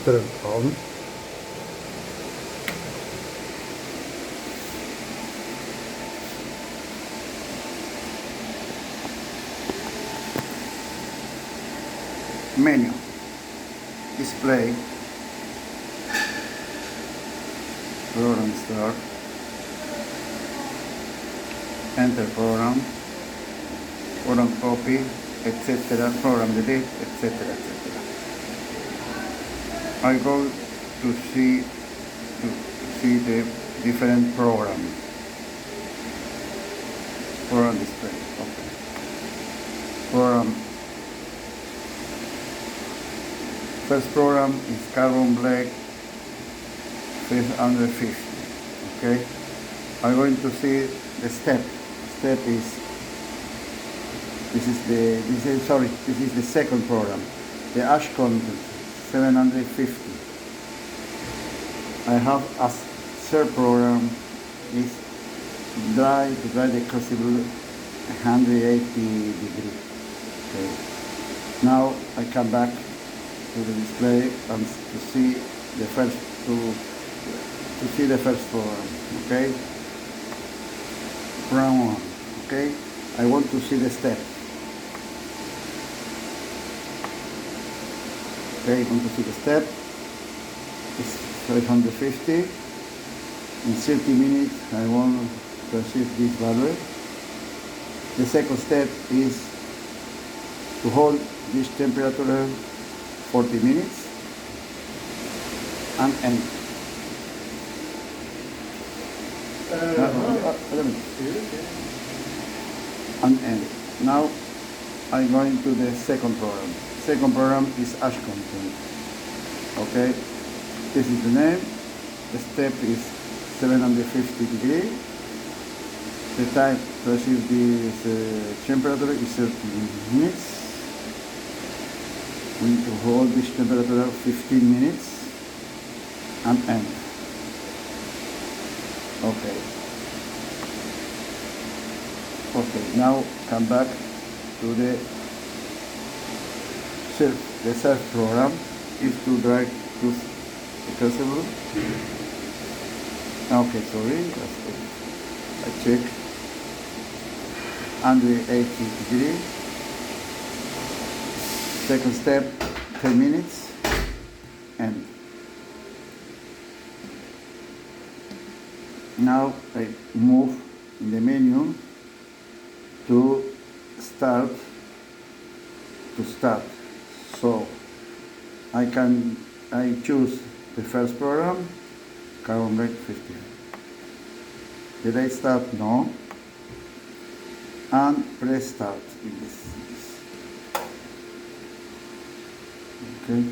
turn on. Menu, display, program start, enter program, program copy, etc., program delete, etc., etc. I go to see the different program display. Okay. Program. First program is carbon black 350. Okay. I'm going to see the step. Step is this is the second program. The ash content 750. I have a third program is dry the crucible 180 degrees. Okay. Now I come back to the display and to see the first program. Okay. Round one. Okay. I want to see the step. Okay, I want to see the step. It's 550. In 30 minutes, I want to achieve this value. The second step is to hold this temperature 40 minutes and end. And end. Now I'm going to the second program. Second program is ash content. Okay, this is the name. The step is 750 degrees. The time to achieve this temperature is 30 minutes. We need to hold this temperature 15 minutes and end. Okay. Okay, now come back to the third program is to dry the crucible. Okay, sorry, I check. 180 degrees. Second step, 10 minutes, and now I move in the menu to start. So I choose the first program, carbon black 50. Did I start? No. And press start in this. Okay.